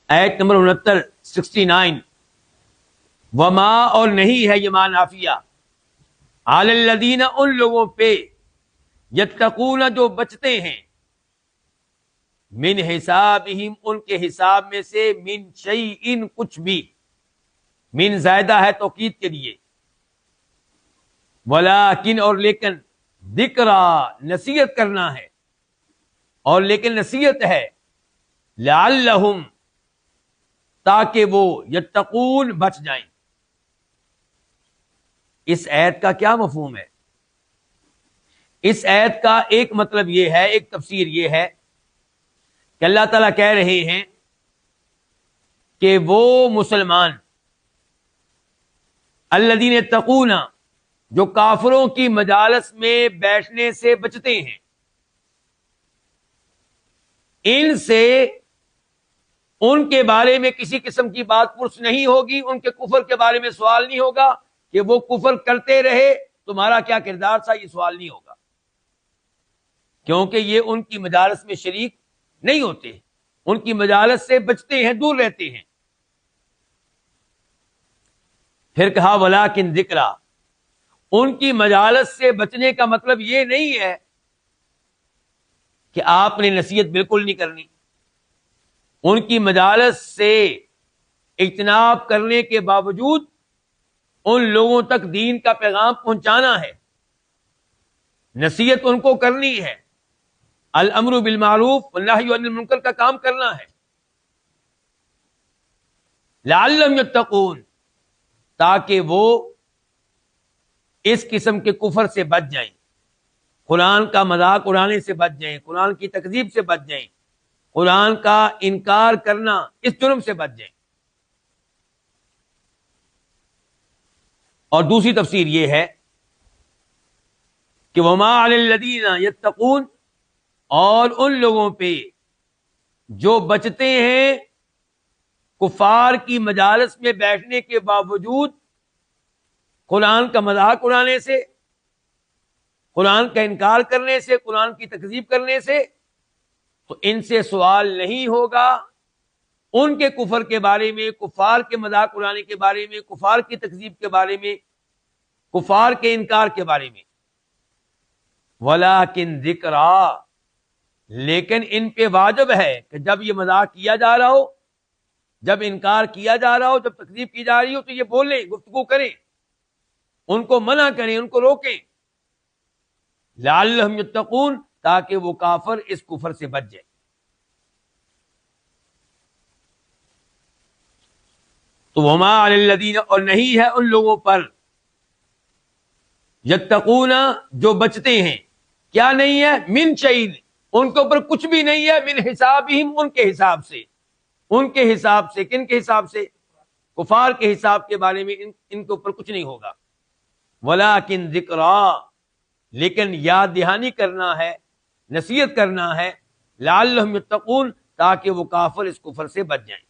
آیت نمبر 69 وما اور نہیں ہے یہ معنی نافیہ علی الذین ان لوگوں پہ یتقون جو بچتے ہیں من حسابہم ان کے حساب میں سے من شیئن کچھ بھی من زائدہ ہے توکید کے لیے ولیکن اور لیکن ذکرا نصیحت کرنا ہے اور لیکن نصیحت ہے لعلہم تاکہ وہ یتقون بچ جائیں. اس آیت کا کیا مفہوم ہے؟ اس آیت کا ایک مطلب یہ ہے، ایک تفسیر یہ ہے کہ اللہ تعالیٰ کہہ رہے ہیں کہ وہ مسلمان الذین یتقون جو کافروں کی مجالس میں بیٹھنے سے بچتے ہیں، ان سے ان کے بارے میں کسی قسم کی بات پرس نہیں ہوگی، ان کے کفر کے بارے میں سوال نہیں ہوگا کہ وہ کفر کرتے رہے تمہارا کیا کردار تھا، یہ سوال نہیں ہوگا کیونکہ یہ ان کی مجالس میں شریک نہیں ہوتے، ان کی مجالس سے بچتے ہیں، دور رہتے ہیں. پھر کہا ولیکن ذکرا، ان کی مجالس سے بچنے کا مطلب یہ نہیں ہے کہ آپ نے نصیحت بالکل نہیں کرنی. ان کی مجالس سے اجتناب کرنے کے باوجود ان لوگوں تک دین کا پیغام پہنچانا ہے، نصیحت ان کو کرنی ہے، الامر بالمعروف والنہی عن المنکر کا کام کرنا ہے. لعلہم یتقون تاکہ وہ اس قسم کے کفر سے بچ جائیں، قرآن کا مذاق اڑانے سے بچ جائیں، قرآن کی تکذیب سے بچ جائیں، قرآن کا انکار کرنا اس جرم سے بچ جائیں. اور دوسری تفسیر یہ ہے کہ وما علی الذین یتقون، اور ان لوگوں پہ جو بچتے ہیں کفار کی مجالس میں بیٹھنے کے باوجود قرآن کا مذاق اڑانے سے، قرآن کا انکار کرنے سے، قرآن کی تکذیب کرنے سے، تو ان سے سوال نہیں ہوگا ان کے کفر کے بارے میں، کفار کے مذاق اڑانے کے بارے میں، کفار کی تکذیب کے بارے میں، کفار کے انکار کے بارے میں. ولیکن ذکرا، لیکن ان پہ واجب ہے کہ جب یہ مذاق کیا جا رہا ہو، جب انکار کیا جا رہا ہو، جب تکذیب کی جا رہی ہو تو یہ بولیں، گفتگو کریں، ان کو منع کریں، ان کو روکیں. لعلہم یتقون تاکہ وہ کافر اس کفر سے بچ جائے. تو وما علی الذین، اور نہیں ہے ان لوگوں پر یتقون جو بچتے ہیں، کیا نہیں ہے؟ من شیء، ان کے اوپر کچھ بھی نہیں ہے، من حسابہم ان کے حساب سے، ان کے حساب سے، کن کے حساب سے؟ کفار کے حساب کے بارے میں ان کے اوپر کچھ نہیں ہوگا. ولیکن ذکرا، لیکن یاد دہانی کرنا ہے، نصیحت کرنا ہے، لعلہم یتقون تاکہ وہ کافر اس کفر سے بچ جائیں.